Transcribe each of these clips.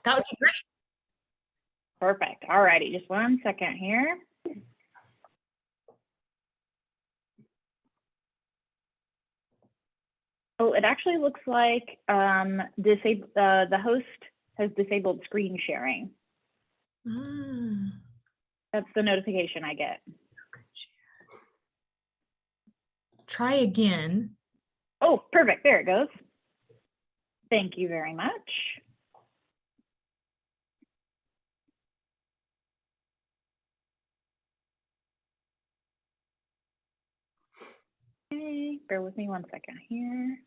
That would be great. Perfect. All righty, just one second here. Oh, it actually looks like the host has disabled screen sharing. That's the notification I get. Try again. Oh, perfect. There it goes. Thank you very much. Okay, bear with me one second here.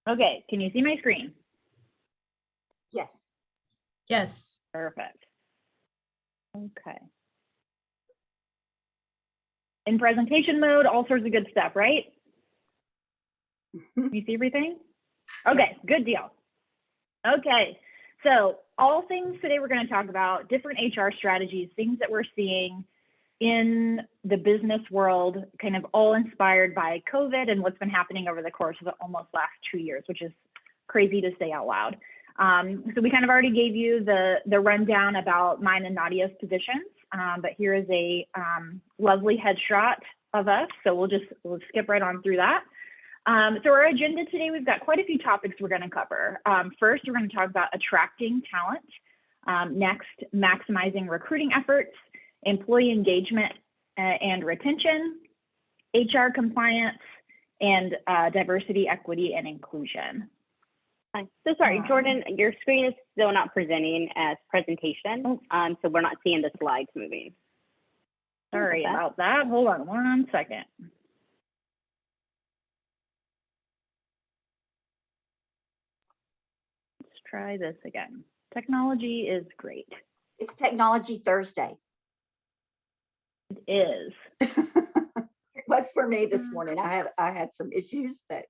Okay, can you see my screen? Yes. Yes. Perfect. Okay. In presentation mode, all sorts of good stuff, right? You see everything? Okay, Yes. good deal. Okay, so all things today we're going to talk about, different HR strategies, things that we're seeing in the business world, kind of all inspired by COVID and what's been happening over the course of the almost last 2 years, which is crazy to say out loud. So we kind of already gave you the rundown about mine and Nadia's positions, but here is a lovely headshot of us. So we'll skip right on through that. So our agenda today, we've got quite a few topics we're going to cover. First, we're going to talk about attracting talent. Next, maximizing recruiting efforts, employee engagement and retention, HR compliance, and diversity, equity, and inclusion. So sorry, Jordan, your screen is still not presenting as presentation, so we're not seeing the slides moving. Sorry about that. Hold on one second. Let's try this again. Technology is great. It's Technology Thursday. It is. It was for me this morning. I had some issues, but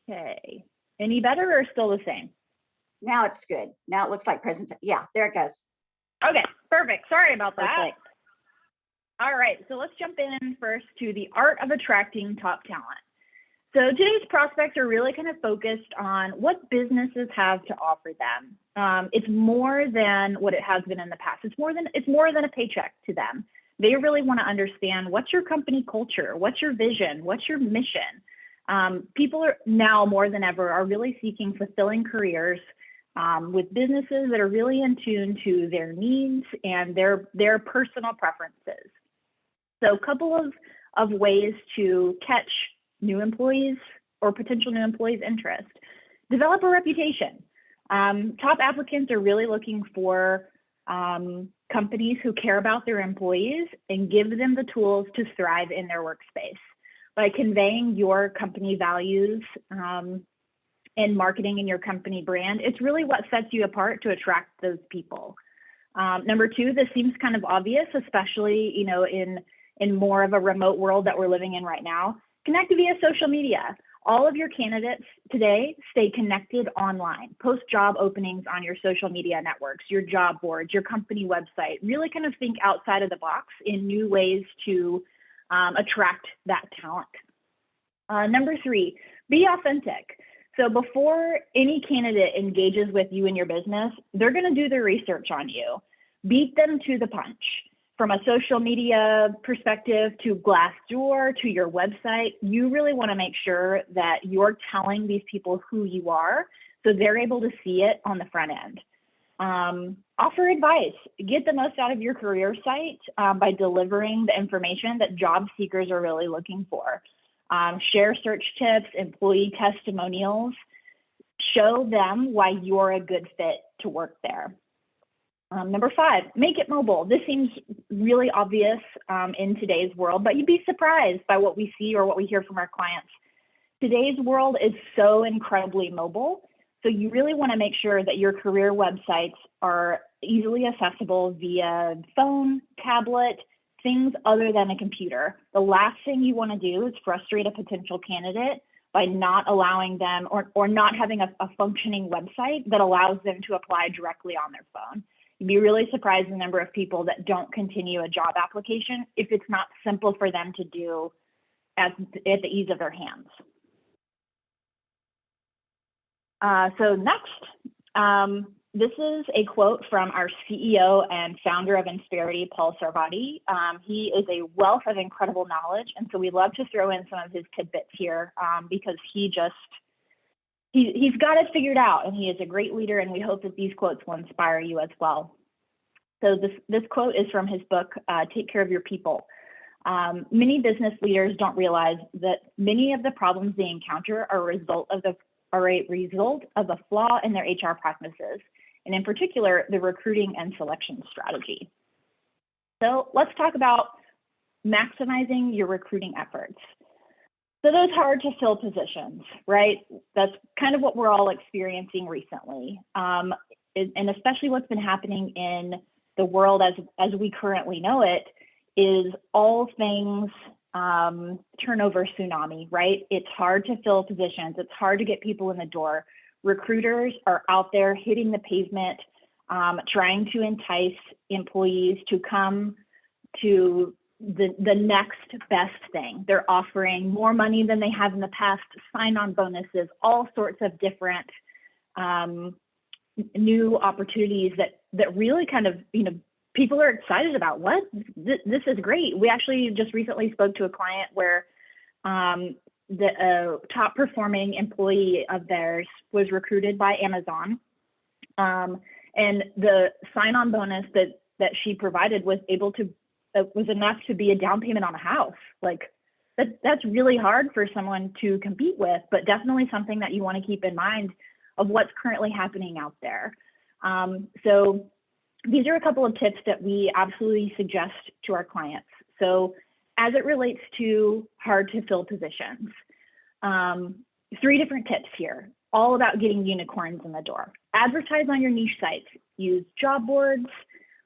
Okay. Any better or still the same? now it's good. Now it looks like presentation. Yeah, there it goes. Okay, perfect. Sorry about that. Perfect. All right, so let's jump in first to the art of attracting top talent. So today's prospects are really kind of focused on what businesses have to offer them. It's more than what it has been in the past. It's more than a paycheck to them. They really want to understand, what's your company culture? What's your vision? What's your mission? People are now more than ever are really seeking fulfilling careers with businesses that are really in tune to their needs and their personal preferences. So a couple of ways to catch new employees or potential new employees' interest. Develop a reputation. Top applicants are really looking for companies who care about their employees and give them the tools to thrive in their workspace. By conveying your company values and marketing in your company brand, it's really what sets you apart to attract those people. Number two, this seems kind of obvious, especially in more of a remote world that we're living in right now. Connect via social media. All of your candidates today stay connected online. Post job openings on your social media networks, your job boards, your company website. Really kind of think outside of the box in new ways to attract that talent. Number three, be authentic. So before any candidate engages with you in your business, they're going to do their research on you. Beat them to the punch. From a social media perspective to Glassdoor to your website, you really want to make sure that you're telling these people who you are so they're able to see it on the front end. Offer advice. Get the most out of your career site by delivering the information that job seekers are really looking for. Share search tips, employee testimonials. Show them why you're a good fit to work there. Number five, make it mobile. This seems really obvious in today's world, but you'd be surprised by what we see or what we hear from our clients. Today's world is so incredibly mobile, so you really want to make sure that your career websites are easily accessible via phone, tablet, things other than a computer. The last thing you want to do is frustrate a potential candidate by not allowing them or not having a functioning website that allows them to apply directly on their phone. You'd be really surprised the number of people that don't continue a job application if it's not simple for them to do at the ease of their hands. So next, this is a quote from our CEO and founder of Insperity, Paul Sarvadi. He is a wealth of incredible knowledge, and so we love to throw in some of his tidbits here because he's got it figured out, and he is a great leader, and we hope that these quotes will inspire you as well. So this quote is from his book, Take Care of Your People. Many business leaders don't realize that many of the problems they encounter are a result of a flaw in their HR practices, and in particular, the recruiting and selection strategy. So let's talk about maximizing your recruiting efforts. So those hard to fill positions, right? That's kind of what we're all experiencing recently. And especially what's been happening in the world as we currently know it is all things turnover tsunami, right? It's hard to fill positions. It's hard to get people in the door. Recruiters are out there hitting the pavement, trying to entice employees to come to the next best thing. They're offering more money than they have in the past, sign-on bonuses, all sorts of different new opportunities that really kind of, people are excited about. What? This is great. We actually just recently spoke to a client where the top performing employee of theirs was recruited by Amazon. And the sign-on bonus that she provided was enough to be a down payment on a house. Like that's really hard for someone to compete with, but definitely something that you want to keep in mind of what's currently happening out there. So these are a couple of tips that we absolutely suggest to our clients. So as it relates to hard to fill positions, 3 different tips here, all about getting unicorns in the door. Advertise on your niche sites. Use job boards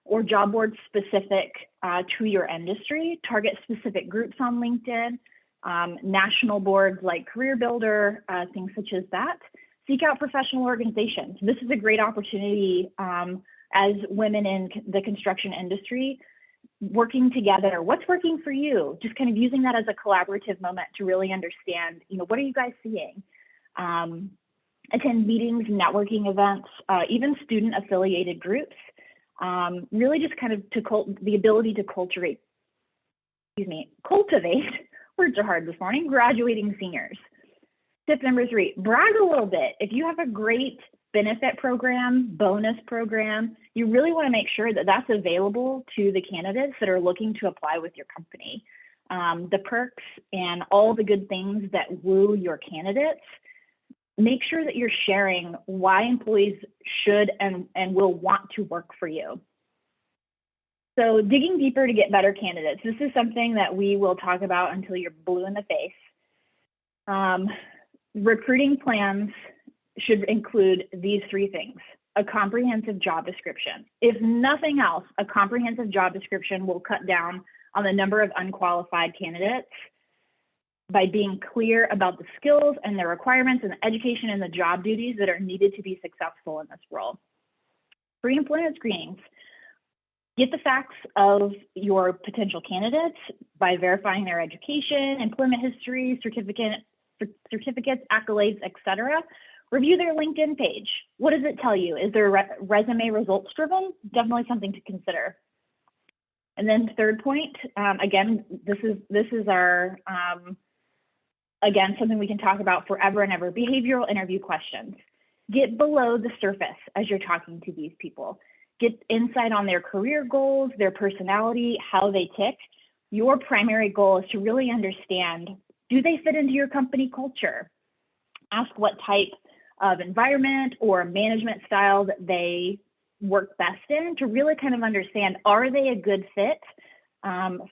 or job boards specific to your industry. Target specific groups on LinkedIn, national boards like Career Builder, things such as that. Seek out professional organizations. This is a great opportunity as women in the construction industry, working together. What's working for you? Just kind of using that as a collaborative moment to really understand, what are you guys seeing? Attend meetings, networking events, even student affiliated groups. Really just kind of the ability to cultivate, words are hard this morning, graduating seniors. Tip number 3, brag a little bit. If you have a great benefit program, bonus program, you really want to make sure that that's available to the candidates that are looking to apply with your company. The perks and all the good things that woo your candidates, make sure that you're sharing why employees should and will want to work for you. So digging deeper to get better candidates. This is something that we will talk about until you're blue in the face. Recruiting plans should include these 3 things. A comprehensive job description. If nothing else, a comprehensive job description will cut down on the number of unqualified candidates by being clear about the skills and the requirements and the education and the job duties that are needed to be successful in this role. Pre-employment screenings. Get the facts of your potential candidates by verifying their education, employment history, certificates, accolades, etc. Review their LinkedIn page. What does it tell you? Is their resume results driven? Definitely something to consider. And then 3rd point, again, this is our, again, something we can talk about forever and ever, behavioral interview questions. Get below the surface as you're talking to these people. Get insight on their career goals, their personality, how they tick. Your primary goal is to really understand, do they fit into your company culture? Ask what type of environment or management style that they work best in to really kind of understand, are they a good fit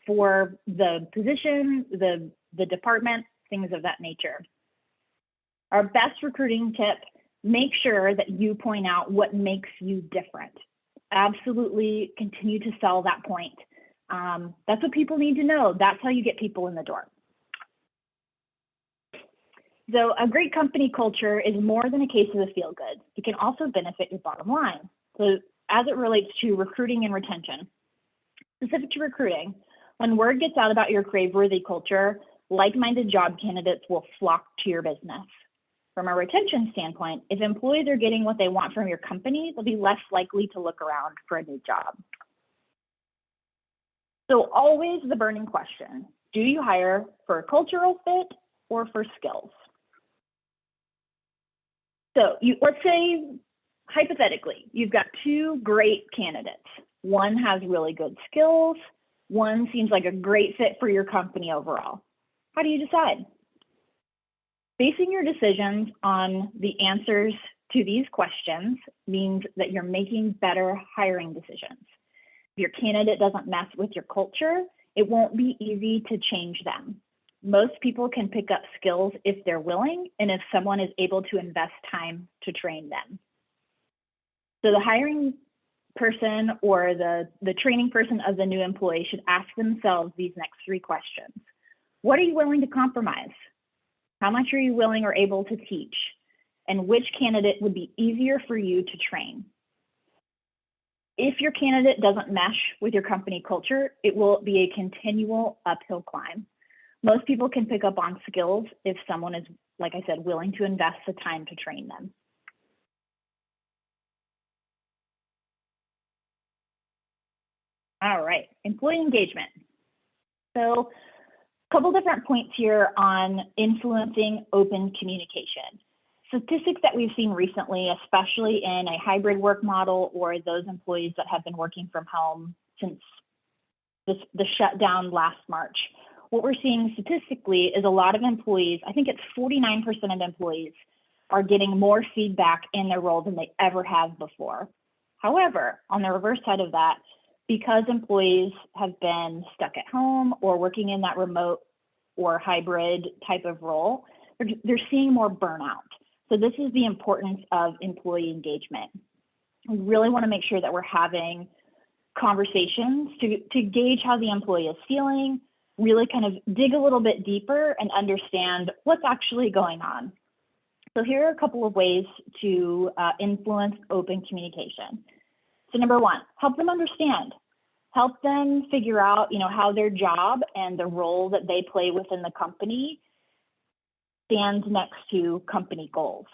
for the position, the department, things of that nature. Our best recruiting tip, make sure that you point out what makes you different. Absolutely continue to sell that point. That's what people need to know. That's how you get people in the door. So a great company culture is more than a case of the feel good. It can also benefit your bottom line. So as it relates to recruiting and retention, specific to recruiting, when word gets out about your crave-worthy culture, like-minded job candidates will flock to your business. From a retention standpoint, if employees are getting what they want from your company, they'll be less likely to look around for a new job. So always the burning question, do you hire for a cultural fit or for skills? So let's say, hypothetically, you've got two great candidates. One has really good skills. One seems like a great fit for your company overall. How do you decide? Basing your decisions on the answers to these questions means that you're making better hiring decisions. If your candidate doesn't mess with your culture, it won't be easy to change them. Most people can pick up skills if they're willing and if someone is able to invest time to train them. So the hiring person or the training person of the new employee should ask themselves these next three questions. What are you willing to compromise? How much are you willing or able to teach? And which candidate would be easier for you to train? If your candidate doesn't mesh with your company culture, it will be a continual uphill climb. Most people can pick up on skills if someone is, like I said, willing to invest the time to train them. All right, employee engagement. So a couple different points here on influencing open communication. Statistics that we've seen recently, especially in a hybrid work model or those employees that have been working from home since the shutdown last March. What we're seeing statistically is a lot of employees, I think it's 49% of employees, are getting more feedback in their role than they ever have before. However, on the reverse side of that, because employees have been stuck at home or working in that remote or hybrid type of role, they're seeing more burnout. So this is the importance of employee engagement. We really want to make sure that we're having conversations to gauge how the employee is feeling, really kind of dig a little bit deeper and understand what's actually going on. So here are a couple of ways to influence open communication. So number one, help them understand. Help them figure out, how their job and the role that they play within the company stands next to company goals.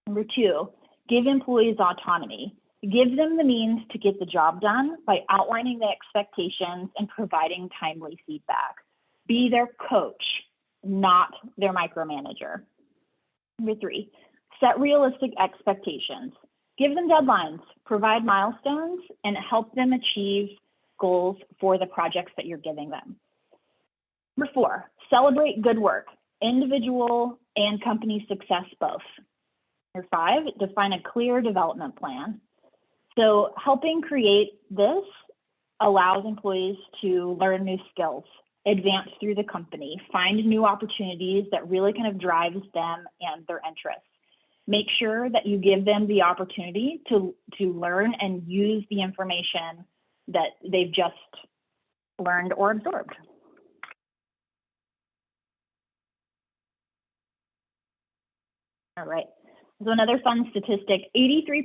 Number two, give employees autonomy. Give them the means to get the job done by outlining the expectations and providing timely feedback. Be their coach, not their micromanager. Number three, set realistic expectations. Give them deadlines, provide milestones, and help them achieve goals for the projects that you're giving them. Number four, celebrate good work, individual and company success both. Number five, define a clear development plan. So helping create this allows employees to learn new skills, advance through the company, find new opportunities that really kind of drives them and their interests. Make sure that you give them the opportunity to learn and use the information that they've just learned or absorbed. All right. So another fun statistic, 83%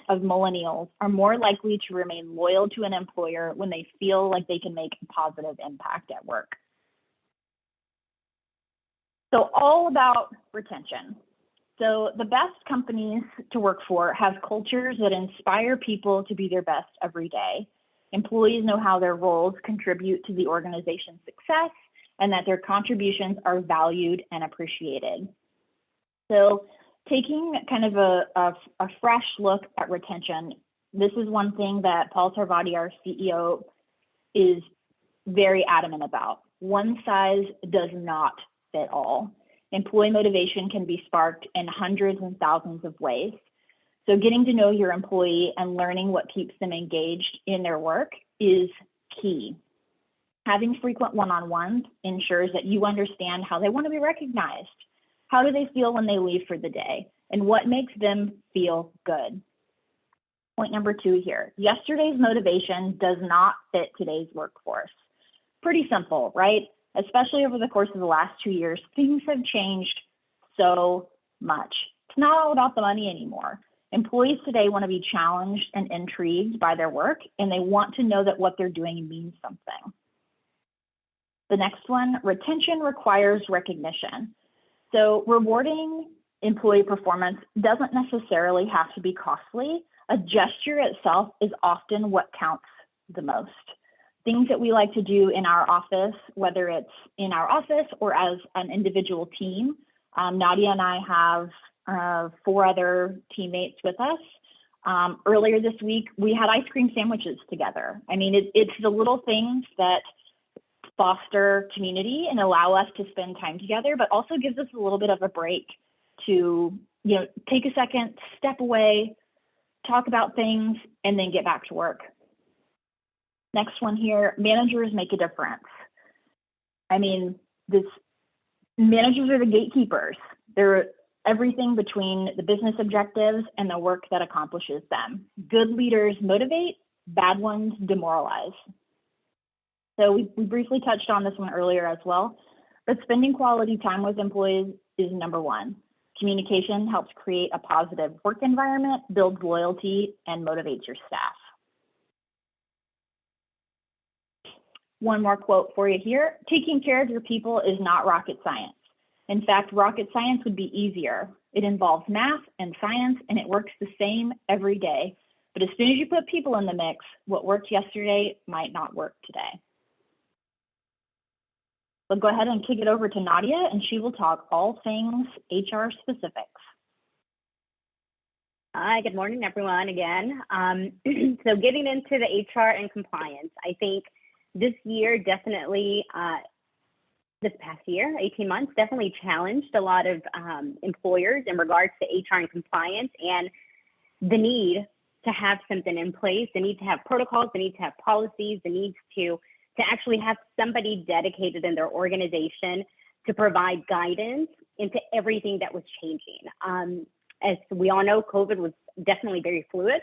of millennials are more likely to remain loyal to an employer when they feel like they can make a positive impact at work. So all about retention. So the best companies to work for have cultures that inspire people to be their best every day. Employees know how their roles contribute to the organization's success and that their contributions are valued and appreciated. So taking kind of a fresh look at retention, this is one thing that Paul Sarvadi, our CEO, is very adamant about. One size does not fit all. Employee motivation can be sparked in hundreds and thousands of ways. So getting to know your employee and learning what keeps them engaged in their work is key. Having frequent one-on-ones ensures that you understand how they want to be recognized. How do they feel when they leave for the day? And what makes them feel good? Point number two here, yesterday's motivation does not fit today's workforce. Pretty simple, right? Especially over the course of the last 2 years, things have changed so much. It's not all about the money anymore. Employees today want to be challenged and intrigued by their work, and they want to know that what they're doing means something. The next one, retention requires recognition. So rewarding employee performance doesn't necessarily have to be costly. A gesture itself is often what counts the most. Things that we like to do in our office, whether it's in our office or as an individual team. Nadia and I have 4 other teammates with us. Earlier this week, we had ice cream sandwiches together. I mean, it's the little things that foster community and allow us to spend time together, but also gives us a little bit of a break to, take a second, step away, talk about things, and then get back to work. Next one here, managers make a difference. I mean, managers are the gatekeepers. They're everything between the business objectives and the work that accomplishes them. Good leaders motivate, bad ones demoralize. So we briefly touched on this one earlier as well, but spending quality time with employees is number one. Communication helps create a positive work environment, builds loyalty, and motivates your staff. One more quote for you here. Taking care of your people is not rocket science. In fact, rocket science would be easier. It involves math and science, and it works the same every day. But as soon as you put people in the mix, what worked yesterday might not work today. So go ahead and kick it over to Nadia, and she will talk all things HR specifics. Hi, good morning, everyone, again. So getting into the HR and compliance, I think this year definitely, this past year, 18 months, definitely challenged a lot of employers in regards to HR and compliance and the need to have something in place, the need to have protocols, the need to have policies, the need to actually have somebody dedicated in their organization to provide guidance into everything that was changing. As we all know, COVID was definitely very fluid.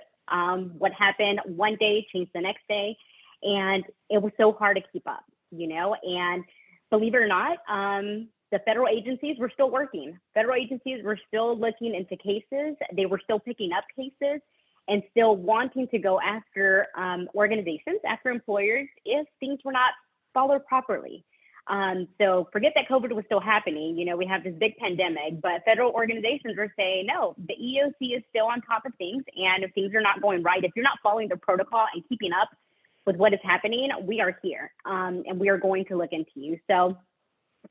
What happened one day changed the next day, and it was so hard to keep up, and believe it or not, the federal agencies were still working. Federal agencies were still looking into cases. They were still picking up cases and still wanting to go after organizations, after employers, if things were not followed properly. So forget that COVID was still happening. We have this big pandemic, but federal organizations are saying, no, the EOC is still on top of things. And if things are not going right, if you're not following the protocol and keeping up with what is happening, we are here and we are going to look into you. So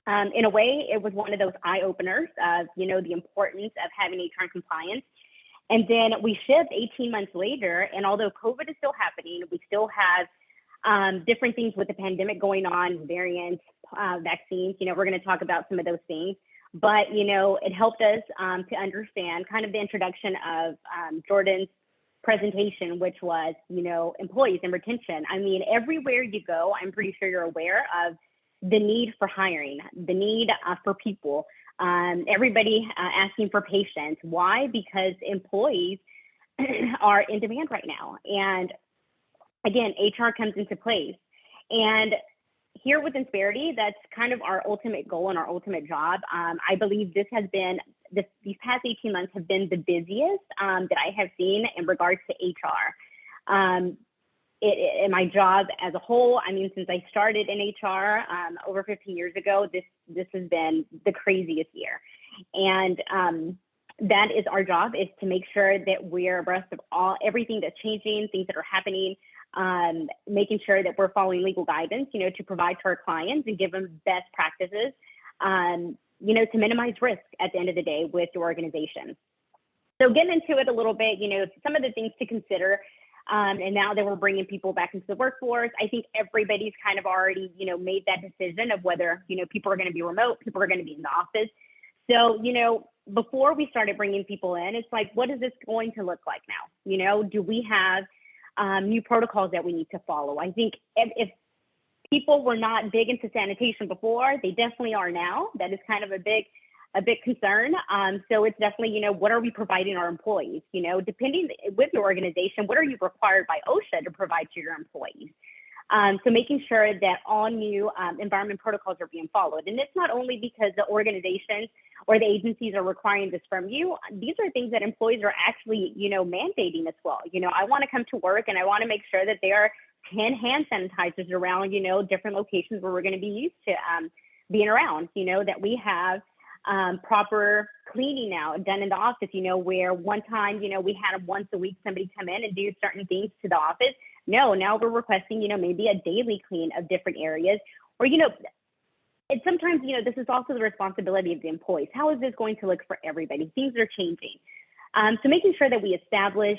in a way, it was one of those eye openers of, the importance of having HR compliance. And then we shift 18 months later, and although COVID is still happening, we still have different things with the pandemic going on, variants, vaccines. We're going to talk about some of those things. But, it helped us to understand kind of the introduction of Jordan's presentation, which was, employees and retention. I mean, everywhere you go, I'm pretty sure you're aware of the need for hiring, the need for people. Everybody asking for patience. Why? Because employees are in demand right now. And again, HR comes into place. And here with Insperity, that's kind of our ultimate goal and our ultimate job. I believe this has been, these past 18 months have been the busiest that I have seen in regards to HR. In my job as a whole, I mean, since I started in HR over 15 years ago, this has been the craziest year. And that is our job, is to make sure that we're abreast of everything that's changing, things that are happening, making sure that we're following legal guidance, to provide to our clients and give them best practices, to minimize risk at the end of the day with your organization. So getting into it a little bit, some of the things to consider. And now that we're bringing people back into the workforce, I think everybody's kind of already, made that decision of whether, people are going to be remote, people are going to be in the office. So, before we started bringing people in, it's like, what is this going to look like now? Do we have new protocols that we need to follow? I think if people were not big into sanitation before, they definitely are now. That is kind of a big concern. So it's definitely, what are we providing our employees? Depending with your organization, what are you required by OSHA to provide to your employees? So making sure that all new environment protocols are being followed. And it's not only because the organizations or the agencies are requiring this from you. These are things that employees are actually, mandating as well. I want to come to work and I want to make sure that they are 10 hand sanitizers around, different locations where we're going to be used to being around, that we have proper cleaning now done in the office, where one time, we had once a week somebody come in and do certain things to the office. No, now we're requesting, maybe a daily clean of different areas, or, and sometimes, this is also the responsibility of the employees. How is this going to look for everybody? Things are changing. So making sure that we establish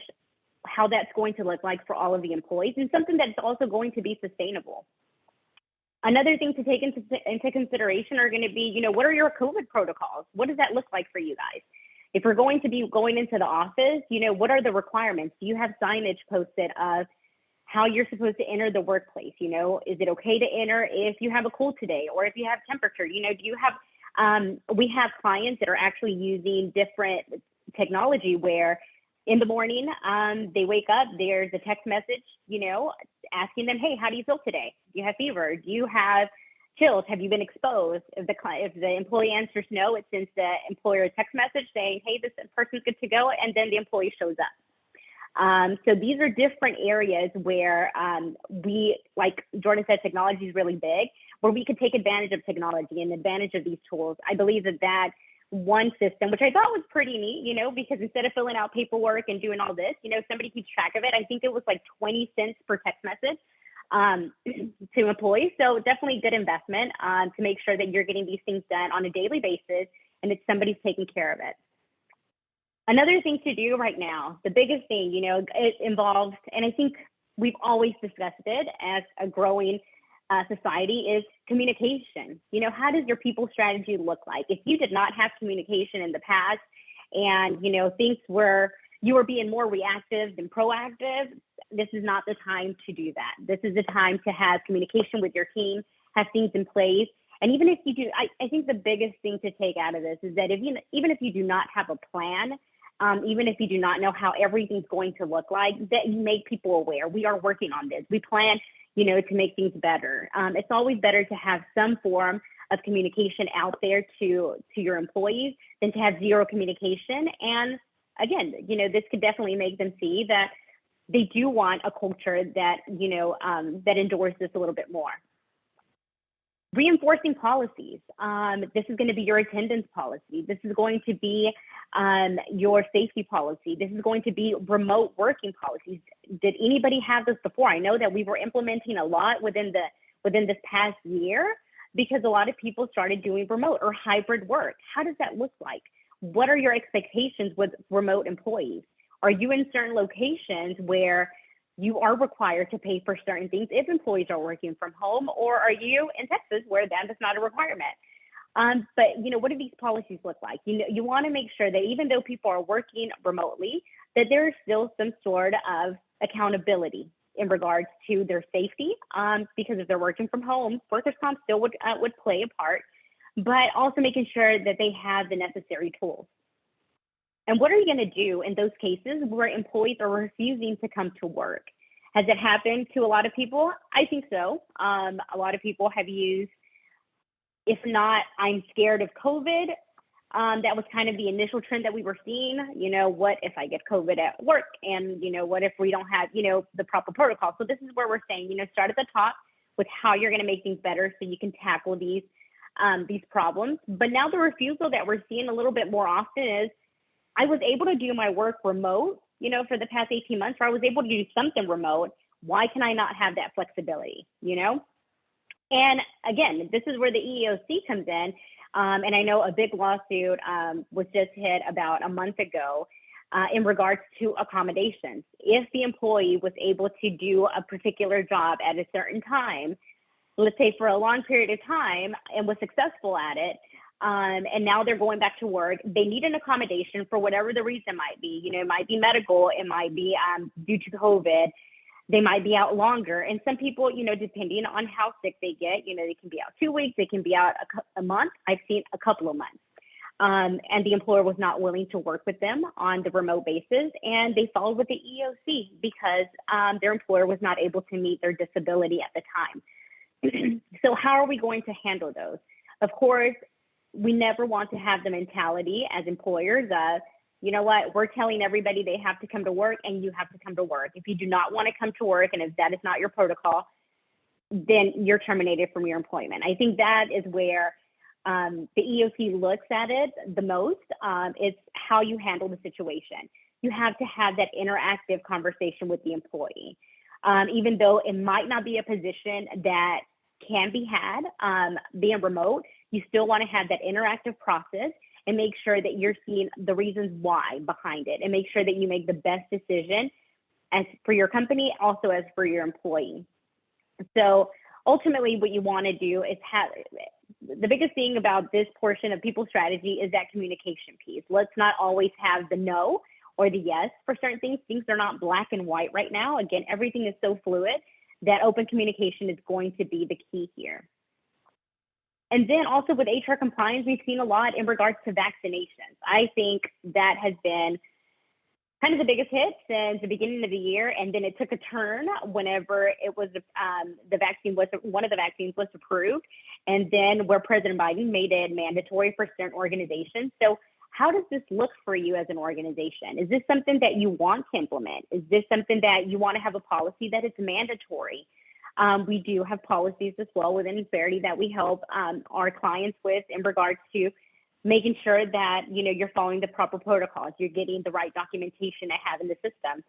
how that's going to look like for all of the employees, and something that's also going to be sustainable. Another thing to take into consideration are going to be, what are your COVID protocols? What does that look like for you guys? If we're going to be going into the office, what are the requirements? Do you have signage posted of how you're supposed to enter the workplace? Is it okay to enter if you have a cold today, or if you have temperature? Do you have, we have clients that are actually using different technology where in the morning, they wake up, there's a text message, asking them, hey, how do you feel today? Do you have fever? Do you have chills? Have you been exposed? If the employee answers no, it sends the employer a text message saying, hey, this person's good to go, and then the employee shows up. So these are different areas where we, like Jordan said, technology is really big, where we could take advantage of technology and advantage of these tools. I believe that one system, which I thought was pretty neat, because instead of filling out paperwork and doing all this, somebody keeps track of it. I think it was like 20 cents per text message to employees. So definitely good investment to make sure that you're getting these things done on a daily basis and that somebody's taking care of it. Another thing to do right now, the biggest thing, it involves, and I think we've always discussed it as a growing society, is communication. How does your people strategy look like? If you did not have communication in the past and, things were, you were being more reactive than proactive, this is not the time to do that. This is the time to have communication with your team, have things in place. And even if you do, I think the biggest thing to take out of this is that even if you do not have a plan, even if you do not know how everything's going to look like, that you make people aware. We are working on this. We plan, to make things better. It's always better to have some form of communication out there to your employees than to have zero communication. And again, this could definitely make them see that they do want a culture that, that endorses this a little bit more. Reinforcing policies. This is going to be your attendance policy. This is going to be your safety policy. This is going to be remote working policies. Did anybody have this before? I know that we were implementing a lot within this past year because a lot of people started doing remote or hybrid work. How does that look like? What are your expectations with remote employees? Are you in certain locations where you are required to pay for certain things if employees are working from home, or are you in Texas where that is not a requirement? But what do these policies look like? You want to make sure that even though people are working remotely, that there is still some sort of accountability in regards to their safety, because if they're working from home, workers' comp still would play a part, but also making sure that they have the necessary tools. And what are you going to do in those cases where employees are refusing to come to work? Has it happened to a lot of people? I think so. A lot of people have used, if not, I'm scared of COVID. That was kind of the initial trend that we were seeing. What if I get COVID at work? And, what if we don't have, the proper protocol? So this is where we're saying, start at the top with how you're going to make things better so you can tackle these problems. But now the refusal that we're seeing a little bit more often is, I was able to do my work remote, for the past 18 months, or I was able to do something remote. Why can I not have that flexibility, And again, this is where the EEOC comes in. And I know a big lawsuit was just hit about a month ago in regards to accommodations. If the employee was able to do a particular job at a certain time, let's say for a long period of time, and was successful at it, and now they're going back to work, they need an accommodation for whatever the reason might be. It might be medical, it might be due to COVID, they might be out longer. And some people, depending on how sick they get, they can be out 2 weeks, they can be out a month. I've seen a couple of months. And the employer was not willing to work with them on the remote basis, and they filed with the EEOC because their employer was not able to meet their disability at the time. So how are we going to handle those? Of course, we never want to have the mentality as employers of, you know what, we're telling everybody they have to come to work, and you have to come to work. If you do not want to come to work, and if that is not your protocol, then you're terminated from your employment. I think that is where the EOC looks at it the most. It's how you handle the situation. You have to have that interactive conversation with the employee. Even though it might not be a position that can be had being remote, you still want to have that interactive process and make sure that you're seeing the reasons why behind it, and make sure that you make the best decision as for your company, also as for your employee. So ultimately what you want to do is have, the biggest thing about this portion of people strategy is that communication piece. Let's not always have the no or the yes for certain things. Things are not black and white right now. Again, everything is so fluid that open communication is going to be the key here. And then also with HR compliance, we've seen a lot in regards to vaccinations. I think that has been kind of the biggest hit since the beginning of the year, and then it took a turn whenever it was the vaccine was, one of the vaccines was approved, and then where President Biden made it mandatory for certain organizations. So how does this look for you as an organization? Is this something that you want to implement? Is this something that you want to have a policy that is mandatory? We do have policies as well within Insperity that we help our clients with in regards to making sure that, you know, you're following the proper protocols, you're getting the right documentation to have in the system.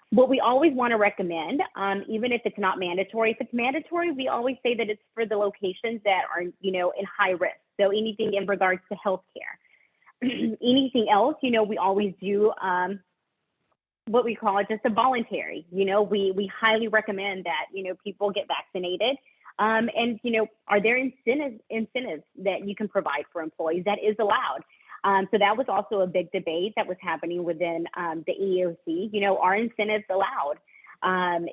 What we always want to recommend, even if it's not mandatory, if it's mandatory, we always say that it's for the locations that are, you know, in high risk. So anything in regards to healthcare. Anything else, you know, we always do what we call it just a voluntary. You know, we highly recommend that, you know, people get vaccinated. And, you know, are there incentives that you can provide for employees that is allowed? So that was also a big debate that was happening within the EOC. You know, are incentives allowed?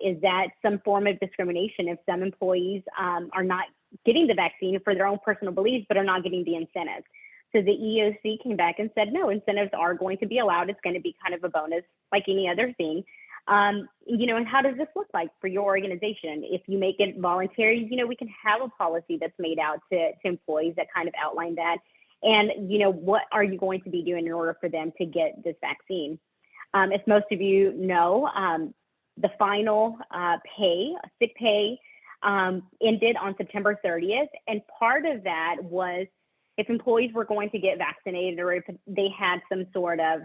Is that some form of discrimination if some employees are not getting the vaccine for their own personal beliefs, but are not getting the incentives? So the EOC came back and said, no, incentives are going to be allowed. It's going to be kind of a bonus like any other thing. You know, and how does this look like for your organization? If you make it voluntary, you know, we can have a policy that's made out to employees that kind of outline that. And, you know, what are you going to be doing in order for them to get this vaccine? As most of you know, the final sick pay ended on September 30th. And part of that was if employees were going to get vaccinated or if they had some sort of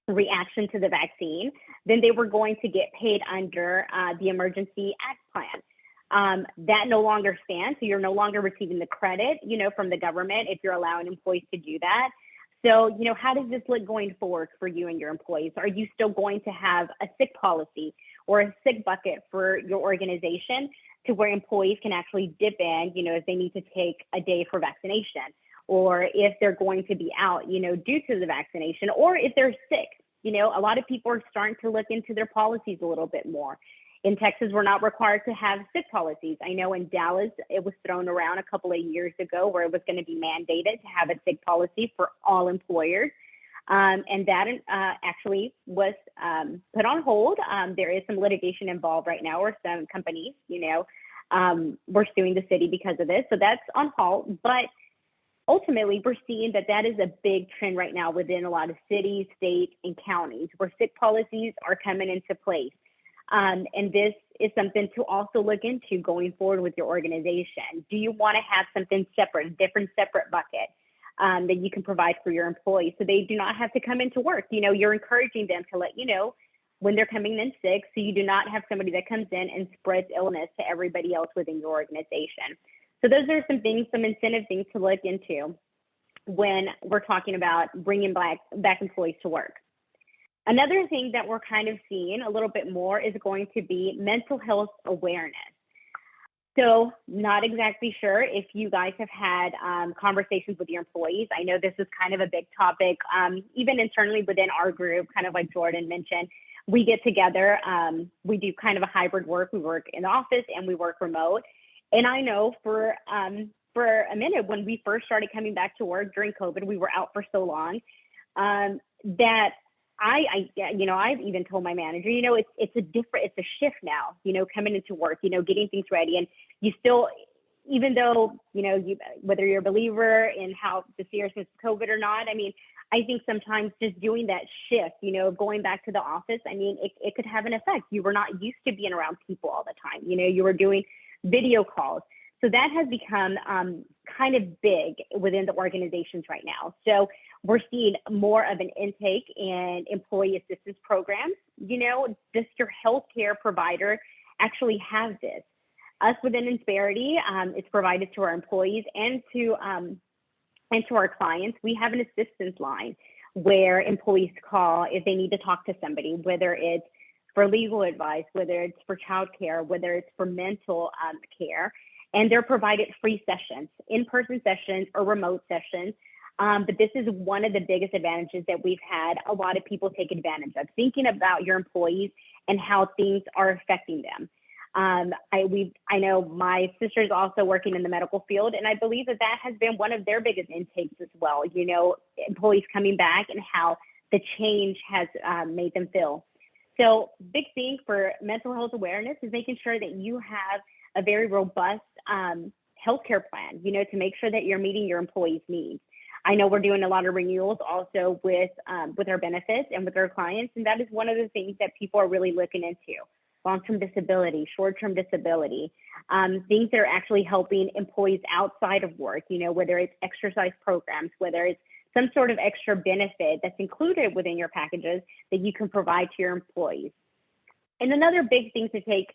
reaction to the vaccine, then they were going to get paid under the Emergency Act Plan. That no longer stands, so you're no longer receiving the credit, you know, from the government if you're allowing employees to do that. So, you know, how does this look going forward for you and your employees? Are you still going to have a sick policy or a sick bucket for your organization to where employees can actually dip in, you know, if they need to take a day for vaccination, or if they're going to be out, you know, due to the vaccination, or if they're sick? You know, a lot of people are starting to look into their policies a little bit more. In Texas, we're not required to have sick policies. I know in Dallas, it was thrown around a couple of years ago where it was going to be mandated to have a sick policy for all employers. And that actually was put on hold. There is some litigation involved right now, or some companies, you know, were suing the city because of this. So that's on hold. But ultimately, we're seeing that that is a big trend right now within a lot of cities, states, and counties where sick policies are coming into place. And this is something to also look into going forward with your organization. Do you want to have something separate, a different separate bucket that you can provide for your employees so they do not have to come into work? You know, you're encouraging them to let you know when they're coming in sick, so you do not have somebody that comes in and spreads illness to everybody else within your organization. So those are some things, some incentive things to look into when we're talking about bringing back employees to work. Another thing that we're kind of seeing a little bit more is going to be mental health awareness. So not exactly sure if you guys have had conversations with your employees. I know this is kind of a big topic, even internally within our group, kind of like Jordan mentioned. We get together, we do kind of a hybrid work. We work in the office and we work remote. And I know for a minute, when we first started coming back to work during COVID, we were out for so long that you know, I've even told my manager, you know, it's a shift now, you know, coming into work, you know, getting things ready. And you still, even though, you know, whether you're a believer in how the seriousness of COVID or not, I mean, I think sometimes just doing that shift, you know, going back to the office, I mean, it could have an effect. You were not used to being around people all the time. You know, you were doing video calls. So that has become kind of big within the organizations right now. So we're seeing more of an intake in employee assistance programs. You know, does your healthcare provider actually have this? Us within Insperity, it's provided to our employees and to our clients. We have an assistance line where employees call if they need to talk to somebody, whether it's for legal advice, whether it's for childcare, whether it's for mental care. And they're provided free sessions, in-person sessions or remote sessions. But this is one of the biggest advantages that we've had a lot of people take advantage of, thinking about your employees and how things are affecting them. I know my sister's also working in the medical field, and I believe that that has been one of their biggest intakes as well. You know, employees coming back and how the change has made them feel. So big thing for mental health awareness is making sure that you have a very robust healthcare plan, you know, to make sure that you're meeting your employees' needs. I know we're doing a lot of renewals also with our benefits and with our clients, and that is one of the things that people are really looking into. Long-term disability, short-term disability, things that are actually helping employees outside of work, you know, whether it's exercise programs, whether it's some sort of extra benefit that's included within your packages that you can provide to your employees. And another big thing to take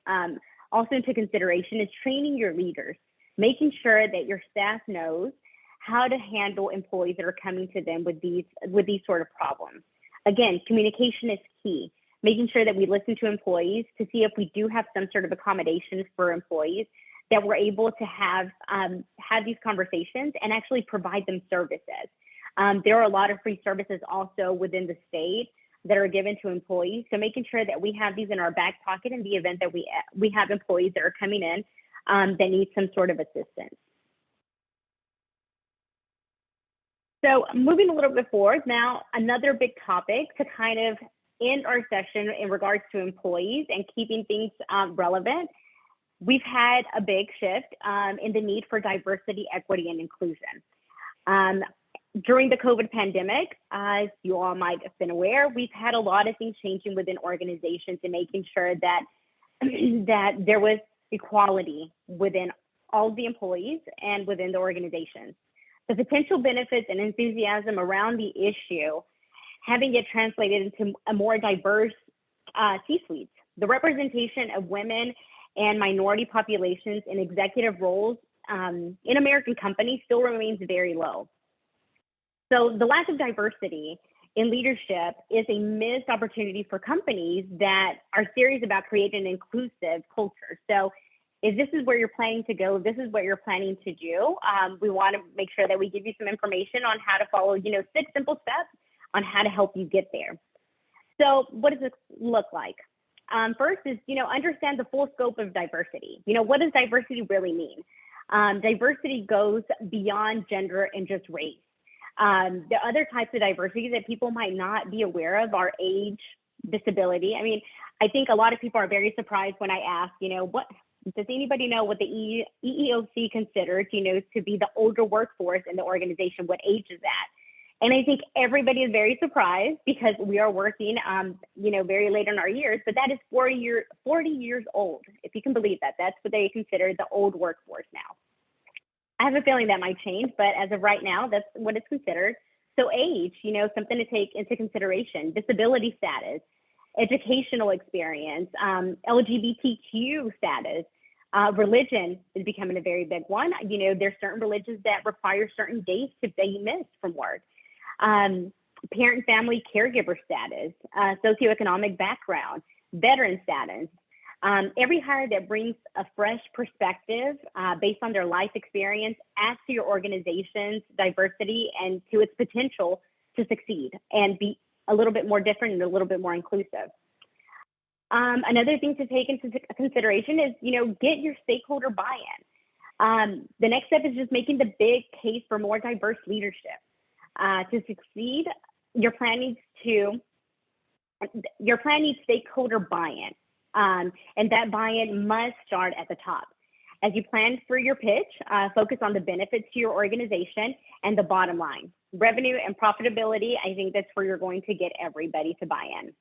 also into consideration is training your leaders, making sure that your staff knows how to handle employees that are coming to them with these sort of problems. Again, communication is key. Making sure that we listen to employees to see if we do have some sort of accommodations for employees, that we're able to have these conversations and actually provide them services. There are a lot of free services also within the state that are given to employees. So making sure that we have these in our back pocket in the event that we have employees that are coming in that need some sort of assistance. So moving a little bit forward, now another big topic to kind of end our session in regards to employees and keeping things relevant. We've had a big shift in the need for diversity, equity, and inclusion. During the COVID pandemic, as you all might have been aware, we've had a lot of things changing within organizations and making sure that, that there was equality within all of the employees and within the organizations. The potential benefits and enthusiasm around the issue, having it translated into a more diverse C-suite. The representation of women and minority populations in executive roles in American companies still remains very low. So the lack of diversity in leadership is a missed opportunity for companies that are serious about creating an inclusive culture. So if this is where you're planning to go, this is what you're planning to do, we want to make sure that we give you some information on how to follow, 6 simple steps on how to help you get there. So what does this look like? First is, understand the full scope of diversity. What does diversity really mean? Diversity goes beyond gender and just race. The other types of diversity that people might not be aware of are age, disability. I mean, I think a lot of people are very surprised when I ask, what does anybody know what the EEOC considers, to be the older workforce in the organization? What age is that? And I think everybody is very surprised because we are working, very late in our years, but that is 40 years old. If you can believe that, that's what they consider the old workforce now. I have a feeling that might change, but as of right now, that's what it's considered. So age, something to take into consideration, disability status, educational experience, LGBTQ status, religion is becoming a very big one. There's certain religions that require certain days to be missed from work. Parent family caregiver status, socioeconomic background, veteran status. Every hire that brings a fresh perspective based on their life experience adds to your organization's diversity and to its potential to succeed and be a little bit more different and a little bit more inclusive. Another thing to take into consideration is, get your stakeholder buy-in. The next step is just making the big case for more diverse leadership. To succeed, your plan needs stakeholder buy-in. And that buy-in must start at the top. As you plan for your pitch, focus on the benefits to your organization and the bottom line. revenue and profitability, I think that's where you're going to get everybody to buy in.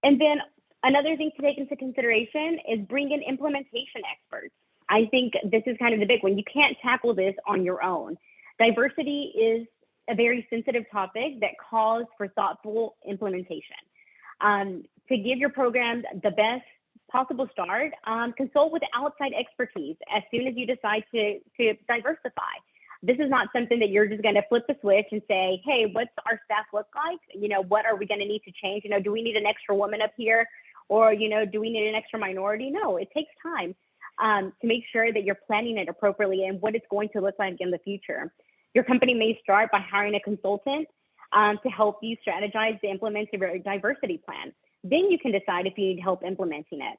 And then another thing to take into consideration is bring in implementation experts. I think this is kind of the big one. You can't tackle this on your own. Diversity is a very sensitive topic that calls for thoughtful implementation. To give your programs the best possible start, consult with outside expertise as soon as you decide to diversify. This is not something that you're just going to flip the switch and say, hey, what's our staff look like? You know, what are we going to need to change? You know, do we need an extra woman up here? Or, you know, do we need an extra minority? No, it takes time to make sure that you're planning it appropriately and what it's going to look like in the future. Your company may start by hiring a consultant to help you strategize the implement your diversity plan. Then you can decide if you need help implementing it.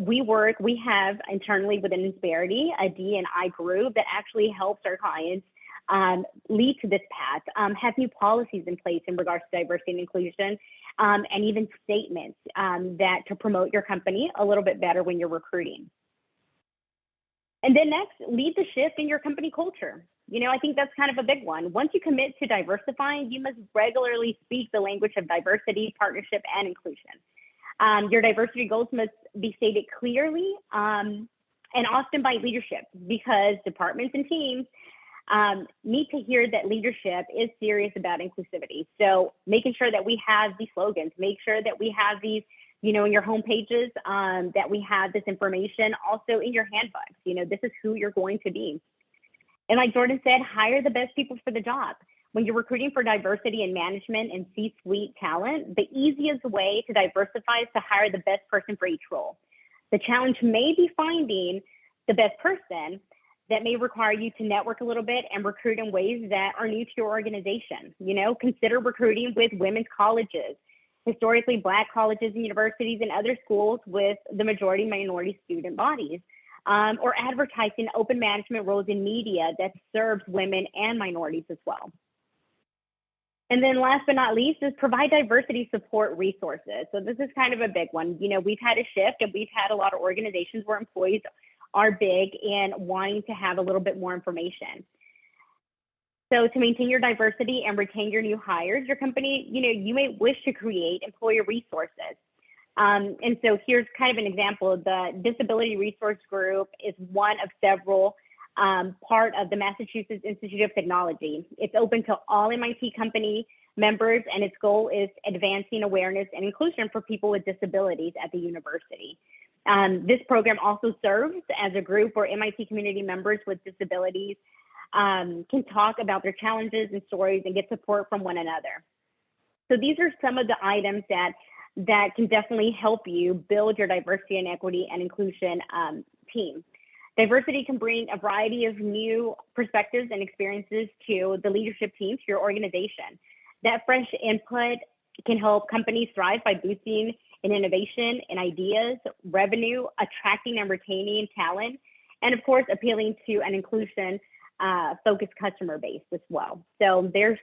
We have internally within Insperity a D&I group that actually helps our clients lead to this path, have new policies in place in regards to diversity and inclusion, and even statements that to promote your company a little bit better when you're recruiting. And then next, lead the shift in your company culture. You know, I think that's kind of a big one. Once you commit to diversifying, you must regularly speak the language of diversity, partnership, and inclusion. Your diversity goals must be stated clearly and often by leadership, because departments and teams need to hear that leadership is serious about inclusivity. So making sure that we have these slogans, make sure that we have these, you know, in your home pages, that we have this information also in your handbooks. You know, this is who you're going to be. And like Jordan said, hire the best people for the job. When you're recruiting for diversity in management and C-suite talent, the easiest way to diversify is to hire the best person for each role. The challenge may be finding the best person. That may require you to network a little bit and recruit in ways that are new to your organization. You know, consider recruiting with women's colleges, historically Black colleges and universities, and other schools with the majority minority student bodies, or advertising open management roles in media that serves women and minorities as well. And then last but not least is provide diversity support resources. So this is kind of a big one. You know, we've had a shift and we've had a lot of organizations where employees are big in wanting to have a little bit more information. So to maintain your diversity and retain your new hires, your company, you know, you may wish to create employer resources. And so here's kind of an example. The Disability Resource Group is one of several part of the Massachusetts Institute of Technology. It's open to all MIT company members, and its goal is advancing awareness and inclusion for people with disabilities at the university. This program also serves as a group where MIT community members with disabilities can talk about their challenges and stories and get support from one another. So these are some of the items that can definitely help you build your diversity and equity and inclusion team. Diversity can bring a variety of new perspectives and experiences to the leadership team, to your organization. That fresh input can help companies thrive by boosting in innovation and ideas, revenue, attracting and retaining talent, and of course, appealing to an inclusion focused customer base as well. So there's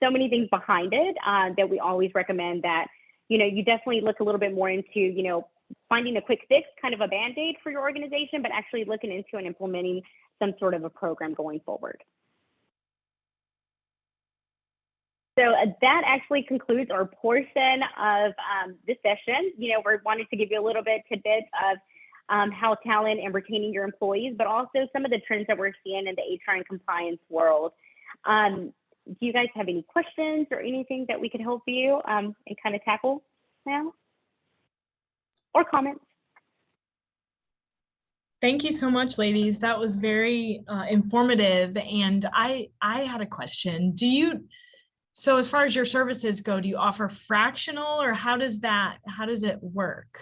so many things behind it that we always recommend that, you know, you definitely look a little bit more into, you know, finding a quick fix, kind of a Band-Aid for your organization, but actually looking into and implementing some sort of a program going forward. So that actually concludes our portion of this session. You know, we wanted to give you a little bit tidbits of how talent and retaining your employees, but also some of the trends that we're seeing in the HR and compliance world. Do you guys have any questions or anything that we could help you and kind of tackle now? Or comments? Thank you so much, ladies. That was very informative. And I had a question. So as far as your services go, do you offer fractional, or how does it work?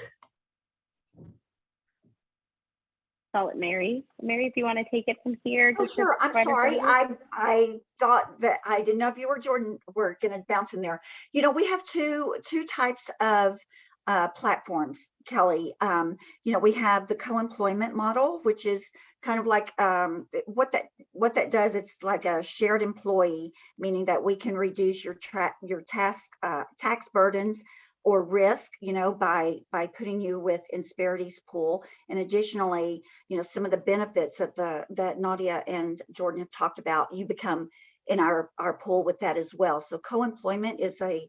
So Mary, if you want to take it from here. Oh, sure. I'm sorry. I thought that I didn't know if you or Jordan were going to bounce in there. You know, we have two types of platforms, Kelly. You know, we have the co-employment model, which is kind of like what that does. It's like a shared employee, meaning that we can reduce your tax burdens or risk, by putting you with Insperity's pool. And additionally, some of the benefits that Nadia and Jordan have talked about, you become in our pool with that as well. So co-employment is a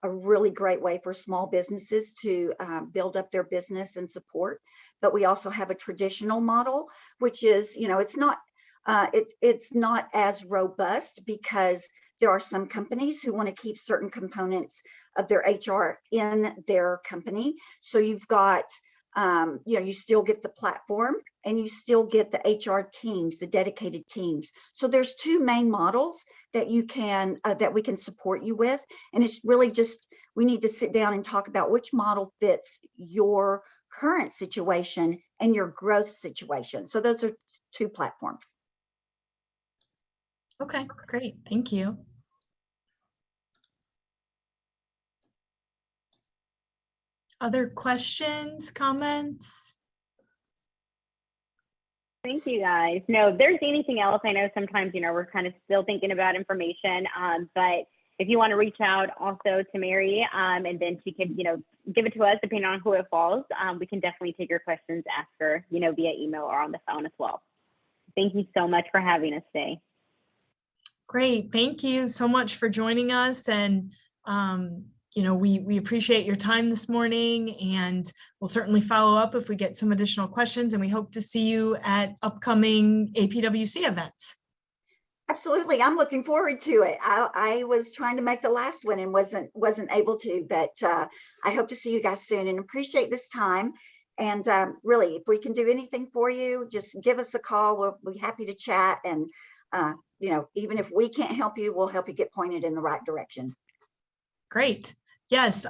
really great way for small businesses to build up their business and support. But we also have a traditional model, which is, it's not as robust, because there are some companies who want to keep certain components of their HR in their company. So you've got, you still get the platform and you still get the HR teams, the dedicated teams. So there's two main models that you can, that we can support you with. And it's really just, we need to sit down and talk about which model fits your current situation and your growth situation. So those are two platforms. Okay, great. Thank you. Other questions, comments? Thank you, guys. No, if there's anything else, I know sometimes, we're kind of still thinking about information, but if you want to reach out also to Mary, and then she can, give it to us depending on who it falls, we can definitely take your questions, ask her, via email or on the phone as well. Thank you so much for having us today. Great. Thank you so much for joining us. And, we appreciate your time this morning, and we'll certainly follow up if we get some additional questions, and we hope to see you at upcoming APWC events. Absolutely. I'm looking forward to it. I was trying to make the last one and wasn't able to, but I hope to see you guys soon and appreciate this time. And really, if we can do anything for you, just give us a call. We'll be happy to chat. And, even if we can't help you, we'll help you get pointed in the right direction. Great. Yes.